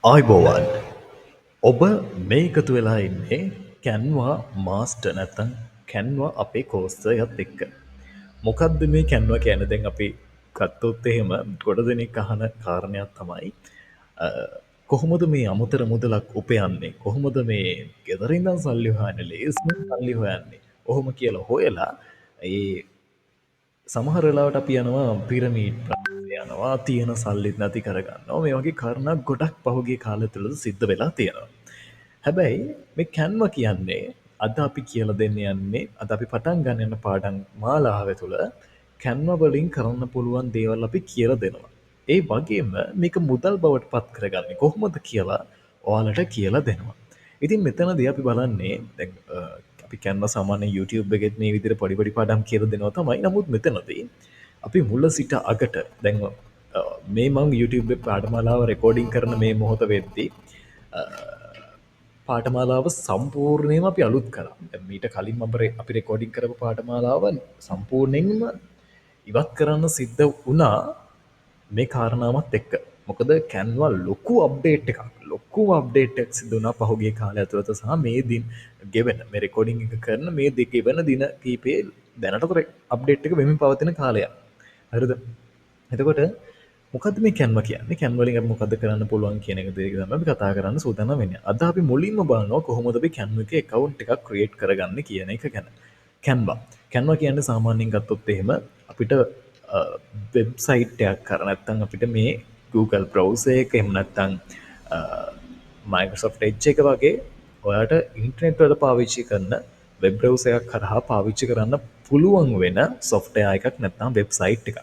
ආයිබෝවන් ඔබ මේ එකතු වෙලා ඉන්නේ කැන්වා මාස්ටර් නැත්තම් කැන්වා අපේ කෝස්ටරයත් එක්ක. මොකක්ද මේ කැන්වා කියන දැන් අපි ගත්තොත් එහෙම ගොඩ දෙනෙක් අහන කාරණයක් තමයි කොහොමද මේ අමුතර මුදලක් උපයන්නේ? කොහොමද මේ ගෙදර ඉඳන් සල්ලි හොයන්නේ? ලේස්ම සල්ලි හොයන්නේ? ඔහොම කියලා හොයලා ඒ සමහර වෙලාවට අපි යනවා පිරමීඩ් ප්‍රශ්නයට යනවා තියෙන සල්ලිත් නැති කරගන්නවා මේ වගේ කාරණා ගොඩක් පහුගිය කාලය තුළ සිද්ධ වෙලා තියෙනවා. හැබැයි මේ කැන්ව කියන්නේ අද අපි කියලා දෙන්න යන්නේ අද අපි පටන් ගන්න යන පාඩම් මාලාව තුළ කැන්ව වලින් කරන්න පුළුවන් දේවල් අපි කියලා දෙනවා. ඒ වගේම මේක මුදල් බවට පත් කරගන්නේ කොහොමද කියලා ඔයාලට කියලා දෙනවා. ඉතින් මෙතනදී අපි බලන්නේ දැන් අපි කැන්ව සාමාන්‍යයෙන් YouTube එකෙත් මේ විදිහට පොඩි පොඩි පාඩම් කියලා දෙනවා තමයි. නමුත් මෙතනදී අපි මුල සිට අගට දැන් මේ මම YouTube එකේ පාඨමාලාව රෙකෝඩින් කරන මේ මොහොත වෙද්දී පාඨමාලාව සම්පූර්ණයෙන්ම අපි අලුත් කළා. දැන් මීට කලින් අපි රෙකෝඩින් කරපු පාඨමාලාව සම්පූර්ණයෙන්ම ඉවත් කරන්න සිද්ධ වුණා මේ කාරණාවත් එක්ක. මොකද කැන්වා ලොකු අප්ඩේට් එකක් අප්ඩේට් එකක් සිදු වුණා පහුගිය කාලය ඇතුළත සහ මේ දින ගෙවෙන මේ රෙකෝඩින් එක කරන මේ ගෙවෙන දින කීපයේ දැනට අප්ඩේට් එක වෙමින් පවතින කාලයක්. හරිද? එතකොට මොකද්ද මේ කැන්වා කියන්නේ? කැන්වා වලින් අපි මොකද්ද කරන්න පුළුවන් කියන එක තමයි අපි කතා කරන්න සූදානම් වෙන්නේ. අද අපි මුලින්ම බලනවා කොහොමද අපි කැන්වා එකේ account එකක් create කරගන්නේ කියන එක ගැන. කැන්වා කියන්නේ සාමාන්‍යයෙන් ගත්තොත් එහෙම අපිට වෙබ්සයිට් එකක් කරන්න නැත්නම් අපිට මේ Google browser එක එහෙම නැත්නම් Microsoft Edge එක වගේ ඔයාට ඉන්ටර්නෙට් වල පාවිච්චි කරන වෙබ් බ්‍රවුසර් එකක් කරහා පාවිච්චි කරන්න පුළුවන් වෙන software එකක් නැත්නම් වෙබ්සයිට් එකක්.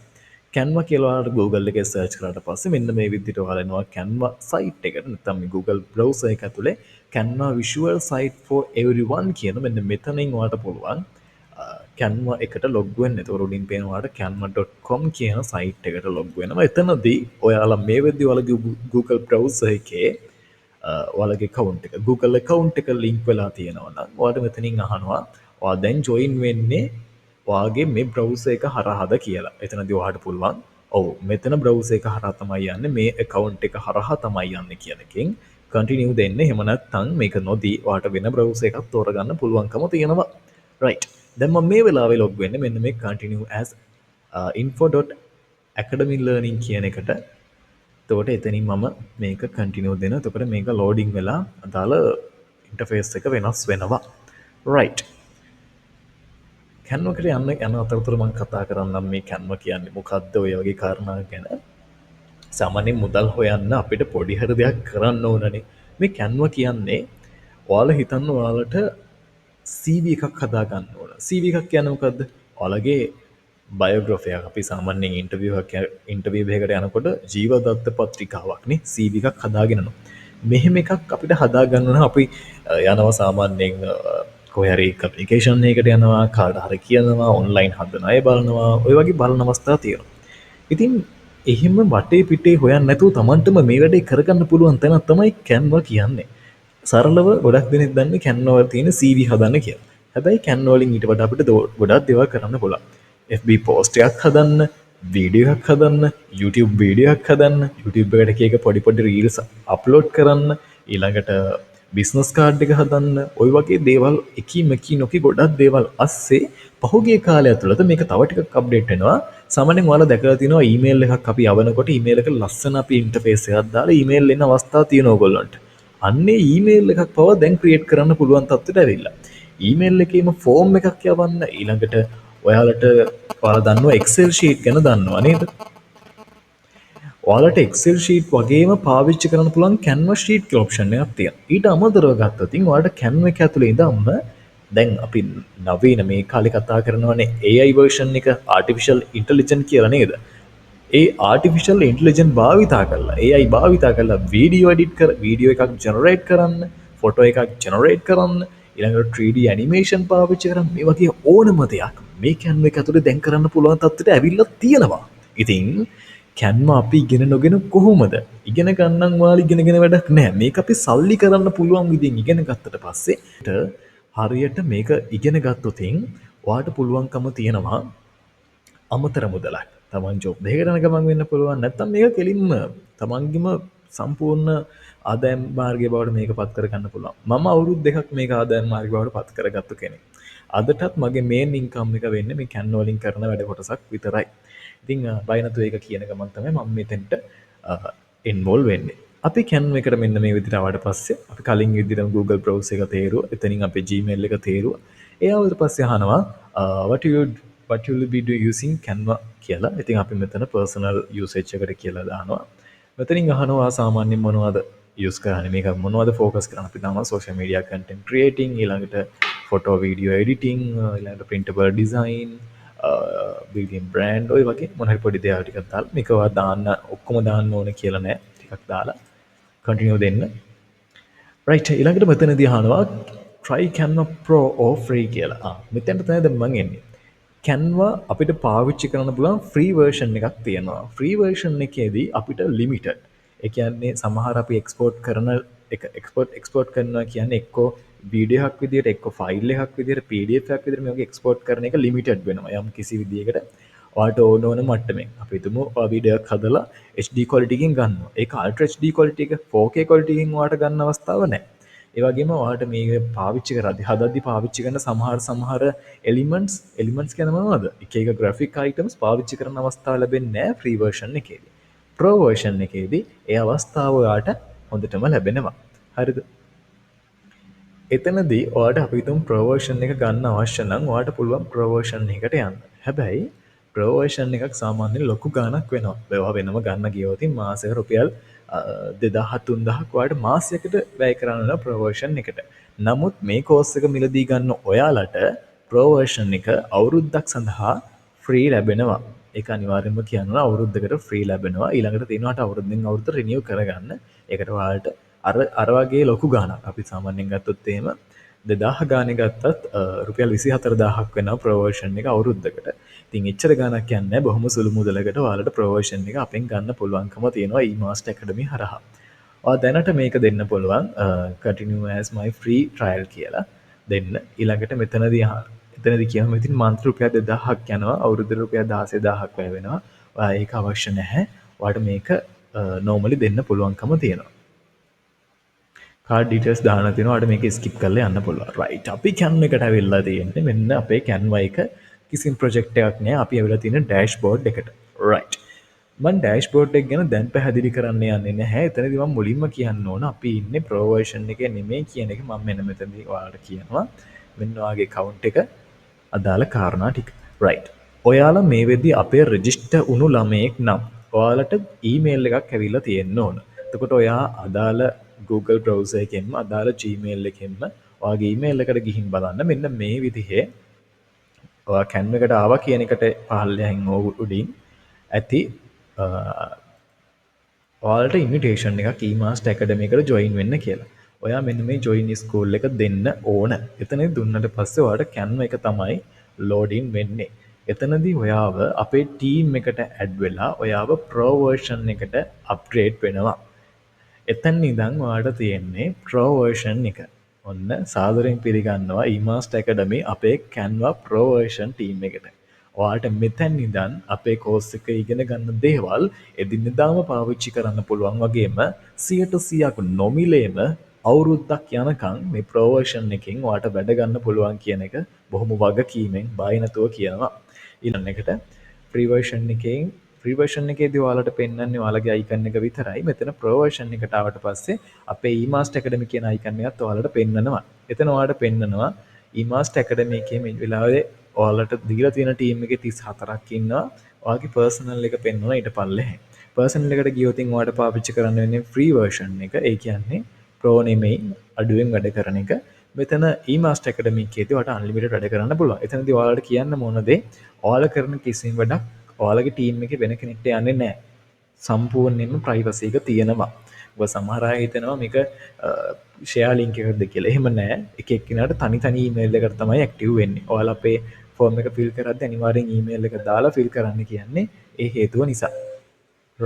Canva කියලා ඔයාලට Google එකේ search කරාට පස්සේ මෙන්න මේ විදිහට ඔයාලා එනවා Canva site එකට නැත්නම් මේ Google browser එක ඇතුලේ Canva visual site for everyone කියන මෙන්න මෙතනින් ඔයාලට පුළුවන් Canva එකට log වෙන්න. ඒතකොට උඩින් පේන ඔයාලට canva.com කියන site එකට log වෙනවා. එතනදී ඔයාලා මේ වෙද්දී ඔයාලගේ Google browser එකේ ඔයාලගේ account එක Google account එක link වෙලා තියෙනවා නම් ඔයාලට මෙතනින් අහනවා ඔයා දැන් join වෙන්නේ ඔයාගේ මේ browser එක හරහාද කියලා. එතනදී ඔයාලට පුළුවන් ඔව් මෙතන browser එක හරහා තමයි යන්නේ මේ account එක හරහා තමයි යන්නේ කියන එකෙන් continue දෙන්න. එහෙම නැත්නම් මේක නොදී ඔයාලට වෙන browser එකක් තෝරගන්න පුළුවන්කම තියෙනවා. right. දැන් මම මේ වෙලාවේ log වෙන්නේ මෙන්න මේ continue as info.academy learning කියන එකට. එතකොට එතනින් මම මේක කන්ටිනියු දෙනවා. එතකොට මේක ලෝඩින් වෙලා අදාළ ඉන්ටර්ෆේස් එක වෙනස් වෙනවා. right. Canva එකට යන අතරතුර මම කතා කරන්නම් මේ Canva කියන්නේ මොකද්ද ඔය වගේ කාරණා ගැන. සාමාන්‍යයෙන් මුදල් හොයන්න අපිට පොඩි හරි දෙයක් කරන්න ඕනනේ. මේ Canva කියන්නේ ඔයාලා හිතන්න ඔයාලට CV එකක් හදා ගන්න ඕන. CV එකක් කියන්නේ මොකද්ද? ඔයාලගේ බයෝග්‍රැෆි එකක්. අපි සාමාන්‍යයෙන් ඉන්ටර්විව් එකකට යනකොට ජීවදත්ත පත්‍රිකාවක් නේ CV එකක් හදාගෙන යනවා. මෙහෙම එකක් අපිට හදා ගන්න නම් අපි යනවා සාමාන්‍යයෙන් කොහේ හරි ඇප්ලිකේෂන් එකකට යනවා, කාට හරි කියනවා, ඔන්ලයින් හදන අය බලනවා, ඔය වගේ බලන අවස්ථා තියෙනවා. ඉතින් එහෙම වටේ පිටේ හොයන්න නැතුව Tamanටම මේ වැඩේ කරගන්න පුළුවන් තැනක් තමයි Canva කියන්නේ. සරලව ගොඩක් දෙනෙක් දන්නේ Canva වල තියෙන CV හදන්න කියලා. හැබැයි Canva වලින් ඊට වඩා අපිට ගොඩක් දේවල් කරන්න පුළුවන්. FB post එකක් හදන්න, වීඩියෝ එකක් හදන්න, YouTube වීඩියෝ එකක් හදන්න, YouTube එකට එක පොඩි පොඩි reels upload කරන්න, ඊළඟට business card එක හදන්න, ওই වගේ දේවල් එකින් නොකි ගොඩක් දේවල් අස්සේ පහුගිය කාලය ඇතුළත මේක තව ටිකක් අප්ඩේට් වෙනවා. සාමාන්‍යයෙන් ඔයාලා දැකලා තියෙනවා ඊමේල් එකක් අපි යවනකොට ඊමේල් එක ලස්සන අපි ඉන්ටර්ෆේස් එකක් දාලා ඊමේල් එන අවස්ථා තියෙනවා ඔයගොල්ලන්ට. අන්නේ ඊමේල් එකක් පවා දැන් ක්‍රියේට් කරන්න පුළුවන් තත්ත්වයට ඇවිල්ලා. ඊමේල් එකේම ෆෝම් එකක් යවන්න ඊළඟට ඔයාලා දන්නවා Excel sheet ගැන දන්නවා නේද? ඔයාලට Excel sheet වගේම පාවිච්චි කරන්න පුළුවන් Canva sheet කියලා ඔප්ෂන් එකක් තියෙනවා. ඊට අමතරව ගත්තොත් ඔයාලට Canva එක ඇතුලේ ඉඳන්ම දැන් අපි නවීන මේ කාලේ කතා කරනවානේ AI version එක artificial intelligence කියලා නේද? ඒ ආටිෆිෂල් ඉන්ටෙලිජන්ස් භාවිතා කරලා AI භාවිතා කරලා වීඩියෝ එකක් ජෙනරේට් කරන්න, ෆොටෝ එකක් ජෙනරේට් කරන්න, ඊළඟට 3D ඇනිමේෂන් පාවිච්චි කරන්න මේ වගේ ඕනම දෙයක් මේ Canva එක ඇතුලේ දැන් කරන්න පුළුවන් තත්ත්වයට ඇවිල්ලා තියෙනවා. ඉතින් Canva අපි ඉගෙන නොගෙන කොහොමද? ඉගෙන ගන්නම් වාලි ඉගෙනගෙන වැඩක් නැහැ. මේක අපි සල්ලි කරන්න පුළුවන් විදිහින් ඉගෙන ගත්තට පස්සේ හරියට මේක ඉගෙන ගත්තොතින් ඔයාට පුළුවන්කම තියෙනවා අමතර මුදලක් තමන් ජොබ් එකකට යන ගමන් වෙන්න පුළුවන් නැත්නම් මේක කෙලින්ම තමන්ගේම සම්පූර්ණ ආදායම් මාර්ගය බවට මේක පත් කරගන්න පුළුවන්. මම අවුරුදු දෙකක් මේක ආදායම් මාර්ගය බවට පත් කරගත්තු කෙනෙක්. අදටත් මගේ මේන් ඉන්කම් එක වෙන්නේ මේ කැන්වා වලින් කරන වැඩ කොටසක් විතරයි. ඉතින් බය නැතුව ඒක කියන ගමන් තමයි මම මෙතෙන්ට ඉන්වෝල්ව් වෙන්නේ. අපි කැන්වා එකට මෙන්න මේ විදිහට ආවට පස්සේ අපි කලින් විදිහටම Google browser එක තේරුවා. එතනින් අපේ Gmail එක තේරුවා. ඒ ආවට පස්සේ අහනවා what you will be using Canva කියලා. ඉතින් අපි මෙතන personal usage එකට කියලා දානවා. මෙතනින් අහනවා සාමාන්‍යයෙන් මොනවද යූස් කරන්නේ, මේක මොනවද ෆෝකස් කරන්නේ. අපි දානවා social media content creating, ඊළඟට photo video editing, ඊළඟට printable design, building brand, ඔය වගේ මොන හරි පොඩි දේවල් ටිකක් දාලා මේකවා දාන්න ඔක්කොම දාන්න ඕන කියලා නෑ. ටිකක් දාලා continue දෙන්න. right ඊළඟට මෙතනදී අහනවා try Canva Pro or free කියලා. මෙතෙන්ට තමයි දැන් මම එන්නේ. Canva අපිට පාවිච්චි කරන්න පුළුවන් ෆ්‍රී වර්ෂන් එකක් තියෙනවා. ෆ්‍රී වර්ෂන් එකේදී අපිට ලිමිටඩ්. ඒ කියන්නේ සමහර අපි එක්ස්පෝර්ට් කරන එක එක්ස්පෝර්ට් කරනවා කියන්නේ එක්කෝ වීඩියෝ එකක් විදියට, එක්කෝ ෆයිල් එකක් විදියට, PDF එකක් විදියට මේක එක්ස්පෝර්ට් කරන එක ලිමිටඩ් වෙනවා. යම් කිසි විදියකට ඔයාලට ඕන මට්ටමින්. අපි හිතමු ඔයා වීඩියෝ එකක් හදලා HD quality එකකින් ගන්නවා. ඒක ultra HD quality එක 4K quality එකකින් ඔයාලට ගන්න අවස්ථාවක් නැහැ. ඒ වගේම ඔයාලට මේක පාවිච්චි කරද්දී හදද්දී පාවිච්චි කරන සමහර එලිමන්ට්ස් කියන්නේ මොනවද? එක එක graphic items පාවිච්චි කරන අවස්ථාව ලැබෙන්නේ නැහැ free version එකේදී. pro version එකේදී ඒ අවස්ථාව ඔයාලට හොඳටම ලැබෙනවා. හරිද? එතනදී ඔයාලට අපි හිතමු pro version එක ගන්න අවශ්‍ය නම් ඔයාලට පුළුවන් pro version එකට යන්න. හැබැයි pro version එකක් සාමාන්‍යයෙන් ලොකු ගාණක් වෙනවා. ඒවා වෙනම ගන්න ගියොත් මාසෙක රුපියල් 2000 3000ක් ඔයාලට මාසයකට වැය කරන්න වෙනවා pro version එකට. නමුත් මේ කෝස් එක මිලදී ගන්න ඔයාලට pro version එක අවුරුද්දක් සඳහා ෆ්‍රී ලැබෙනවා. ඒක අනිවාර්යයෙන්ම කියනවා අවුරුද්දකට ෆ්‍රී ලැබෙනවා. ඊළඟට තියෙනවාට අවුරුද්දෙන් අවුරුද්ද රිනියු කරගන්න. ඒකට ඔයාලට අර වගේ ලොකු ගාණක් අපි සාමාන්‍යයෙන් ගත්තොත් එහෙම 2000 ගානේ ගත්තත් රුපියල් 24000ක් වෙනවා pro version එක අවුරුද්දකට. ඉතින් එච්චර ගාණක් යන්නේ නැහැ. බොහොම සුළු මුදලකට ඔයාලට pro version එක අපෙන් ගන්න පුළුවන්කම තියෙනවා eMaster Academy හරහා. ඔයා දැනට මේක දෙන්න පුළුවන් continue as my free trial කියලා දෙන්න. ඊළඟට එතනදී කියවම ඉතින් මන්ත් රුපියල් 2000ක් යනවා. අවුරුද්දට රුපියල් 16000ක් වැය වෙනවා. ඔයා ඒක අවශ්‍ය නැහැ. ඔයාලට මේක normally දෙන්න පුළුවන්කම තියෙනවා. කාඩ් ඩීටේල්ස් දාන්න තියෙනවා. ඔයාලට මේක ස්කිප් කරලා යන්න පුළුවන්. right අපි Canva එකට ඇවිල්ලා තියෙන්නේ. මෙන්න අපේ Canva එක කිසිම ප්‍රොජෙක්ට් එකක් නෑ. අපි ඇවිල්ලා තියෙන ඩෑෂ්බෝඩ් එකට. right මම ඩෑෂ්බෝඩ් එක ගැන දැන් පැහැදිලි කරන්න යන්නේ නැහැ. එතනදී මම මුලින්ම කියන්න ඕන අපි ඉන්නේ pro version එකේ නෙමෙයි කියන එක මම මෙතනදී ඔයාලට කියනවා. මෙන්න ඔයාගේ account එක අදාළ කාරණා ටික. right ඔයාලා මේ වෙද්දී අපේ රෙජිස්ටර් වුණු ළමයෙක් නම් ඔයාලට ඊමේල් එකක් ඇවිල්ලා තියෙන්න ඕන. එතකොට ඔයා අදාළ Google browser එකෙන්ම අදාළ Gmail එකෙන්ම ඔයාගේ ඊමේල් එකට ගිහින් බලන්න මෙන්න මේ විදිහේ ඔයා Canva එකට ආවා කියන එකට පහළෙන් උඩින් ඇති ඔයාලට ඉන්විටේෂන් එකක් eMaster Academy එකට join වෙන්න කියලා. ඔයා මෙන්න මේ join school එක දෙන්න ඕන. එතනදී දුන්නට පස්සේ ඔයාලට Canva එක තමයි load in වෙන්නේ. එතනදී ඔයාව අපේ team එකට add වෙලා ඔයාව pro version එකට upgrade වෙනවා. එතන ඉඳන් ඔයාලට තියෙන්නේ pro version එක. ඔන්න සාදරයෙන් පිළිගන්නවා eMaster Academy අපේ Canva pro version team එකට. ඔයාලට මෙතැන් ඉඳන් අපේ කෝස් එක ඉගෙන ගන්න දේවල් එදිනෙදාම පාවිච්චි කරන්න පුළුවන් වගේම 100%ක් නොමිලේම අවුරුද්දක් යනකම් මේ pro version එකෙන් ඔයාලට වැඩ ගන්න පුළුවන් කියන එක බොහොම වගකීමෙන් බය නැතුව කියනවා. ඊළඟ එකට free version එකේදී ඔයාලට පෙන්වන්නේ ඔයාලගේ icon එක විතරයි. මෙතන pro version එකට ආවට පස්සේ අපේ eMaster Academy කියන icon එකත් ඔයාලට පෙන්වනවා. එතන ඔයාලට පෙන්වනවා eMaster Academy එකේ මේ වෙලාවේ ඔයාලට දීලා තියෙන ටීම් එකේ 34ක් ඉන්නවා. ඔයාගේ පර්සනල් එක පෙන්වනවා ඊට පල්ලෙහාන්. පර්සනල් එකට ගියොත් ඔයාලට පාවිච්චි කරන්න වෙන්නේ free version එක. ඒ කියන්නේ pro නෙමෙයි අඩුවෙන් වැඩ කරන එක. මෙතන eMaster Academy එකේදී ඔයාලට unlimited වැඩ කරන්න පුළුවන්. එතනදී ඔයාලට කියන්න මොන දේ ඔයාලා කරන කිසිම වැඩක් ඔයාලගේ ටීම් එකේ වෙන කෙනෙක්ට යන්නේ නැහැ. සම්පූර්ණයෙන්ම privacy එක තියෙනවා. ඔබ සමහර අය හිතනවා මේක share link එකක්ද කියලා. එහෙම නැහැ. එක එක්කිනාට තනි email එකකට තමයි active වෙන්නේ. ඔයාලා අපේ form එක fill කරද්දී අනිවාර්යෙන් email එක දාලා fill කරන්න කියන්නේ ඒ හේතුව නිසා.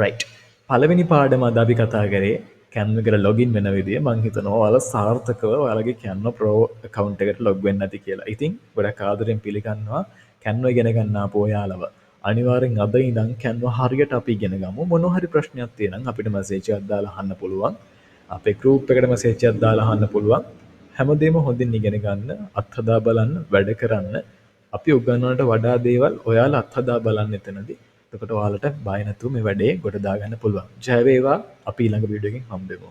right. පළවෙනි පාඩම අද අපි කතා කරේ Canva එකට login වෙන විදිය. මම හිතනවා ඔයාලා සාර්ථකව ඔයාලගේ Canva Pro account එකට log වෙන්න ඇති කියලා. ඉතින් ගොඩක් ආදරෙන් පිළිගන්නවා Canva ඉගෙන ගන්න ආපු ඔයාලව. අනිවාර්යෙන් අද ඉඳන් Canva හරියට අපි ඉගෙන ගමු. මොනවා හරි ප්‍රශ්නයක් තියෙනම් අපිට මැසේජ් එකක් දාලා අහන්න පුළුවන්. අපේ group එකට මැසේජ් එකක් දාලා අහන්න පුළුවන්. හැමදේම හොඳින් ඉගෙන ගන්න, අත්හදා බලන්න, වැඩ කරන්න. අපි උගන්වන්නට වඩා දේවල් ඔයාලා අත්හදා බලන්න එතනදී. එතකොට ඔයාලට බය නැතුව මේ වැඩේ ගොඩ දා ගන්න පුළුවන්. ජය වේවා. අපි ඊළඟ වීඩියෝ එකකින් හම්බෙමු.